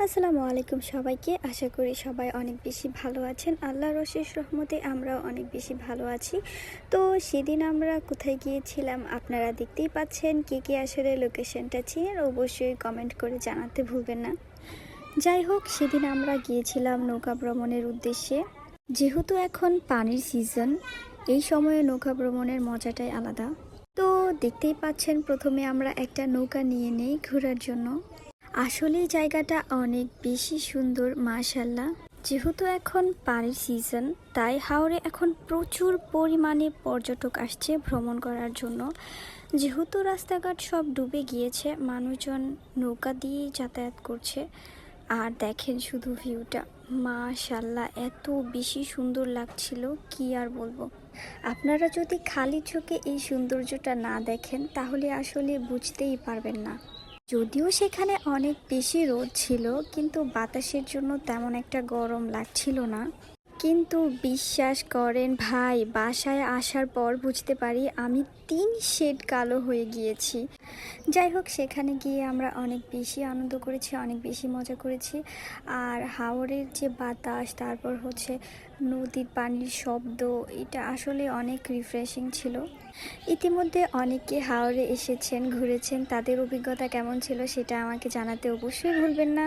আসসালামু আলাইকুম সবাইকে। আশা করি সবাই অনেক বেশি ভালো আছেন। আল্লাহর অশেষ রহমতে আমরাও অনেক বেশি ভালো আছি। তো সেদিন আমরা কোথায় গিয়েছিলাম আপনারা দেখতেই পাচ্ছেন। কে আসলে লোকেশনটা চিনেন অবশ্যই কমেন্ট করে জানাতে ভুলবেন না। যাই হোক, সেদিন আমরা গিয়েছিলাম নৌকা ভ্রমণের উদ্দেশ্যে। যেহেতু এখন পানির সিজন, এই সময়ে নৌকা ভ্রমণের মজাটাই আলাদা। তো দেখতেই পাচ্ছেন, প্রথমে আমরা একটা নৌকা নিয়ে নেই ঘোরার জন্য। আসলে জায়গাটা অনেক বেশি সুন্দর মাশাল্লাহ। যেহেতু এখন পানির সিজন, তাই হাওরে এখন প্রচুর পরিমাণে পর্যটক আসছে ভ্রমণ করার জন্য। যেহেতু রাস্তাঘাট সব ডুবে গিয়েছে, মানুষজন নৌকা দিয়েই যাতায়াত করছে। আর দেখেন শুধু ভিউটা, মাশাল্লাহ এত বেশি সুন্দর লাগছিল, কি আর বলবো। আপনারা যদি খালি চোখে এই সৌন্দর্যটা না দেখেন তাহলে আসলে বুঝতেই পারবেন না। যদিও সেখানে অনেক বেশি রোদ ছিল, কিন্তু বাতাসের জন্য তেমন একটা গরম লাগছিল না। কিন্তু বিশ্বাস করেন ভাই, বাসায় আসার পর বুঝতে পারি আমি 3 শেড কালো হয়ে গিয়েছি। যাই হোক, সেখানে গিয়ে আমরা অনেক বেশি আনন্দ করেছি, অনেক বেশি মজা করেছি। আর হাওরের যে বাতাস, তারপর হচ্ছে নদীর পানির শব্দ, এটা আসলে অনেক রিফ্রেশিং ছিল। ইতিমধ্যে অনেকে হাওরে এসেছেন, ঘুরেছেন, তাদের অভিজ্ঞতা কেমন ছিল সেটা আমাকে জানাতে অবশ্যই ভুলবেন না।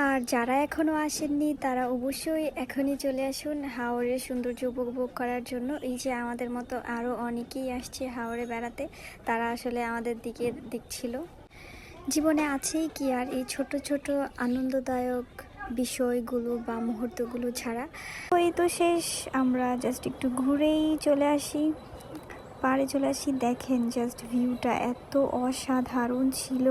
আর যারা এখনও আসেননি তারা অবশ্যই এখনই চলে আসুন হাওরের সৌন্দর্য উপভোগ করার জন্য। এই যে আমাদের মতো আরও অনেকেই আসছে হাওরে বেড়াতে, তারা আসলে আমাদের দিকে দেখছিল। জীবনে আছেই কি আর এই ছোট ছোট আনন্দদায়ক বিষয়গুলো বা মুহূর্তগুলো ছাড়া। তো এই তো শেষ, আমরা জাস্ট একটু ঘুরেই চলে আসি, পাড়ে চলে আসি। দেখেন জাস্ট ভিউটা এত অসাধারণ ছিল।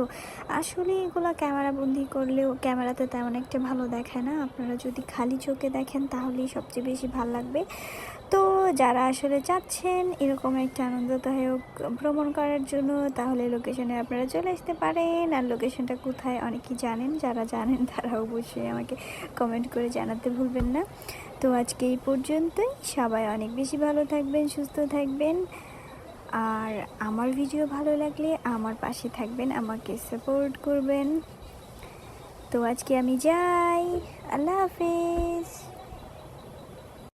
আসলে এগুলো ক্যামেরা বন্দি করলেও ক্যামেরাতে তেমন একটা ভালো দেখায় না। আপনারা যদি খালি চোখে দেখেন তাহলেই সবচেয়ে বেশি ভালো লাগবে। তো যারা আসলে চাচ্ছেন এরকম একটা আনন্দদায়ক ভ্রমণ করার জন্য, তাহলে লোকেশনে আপনারা চলে আসতে পারেন। আর লোকেশনটা কোথায় অনেকেই জানেন, যারা জানেন তারা অবশ্যই আমাকে কমেন্ট করে জানাতে ভুলবেন না। তো আজকে এই পর্যন্তই। সবাই অনেক বেশি ভালো থাকবেন, সুস্থ থাকবেন। আর আমার ভিডিও ভালো লাগলে আমার পাশে থাকবেন, আমাকে সাপোর্ট করবেন। তো আজকে আমি যাই, আল্লাহ হাফেজ।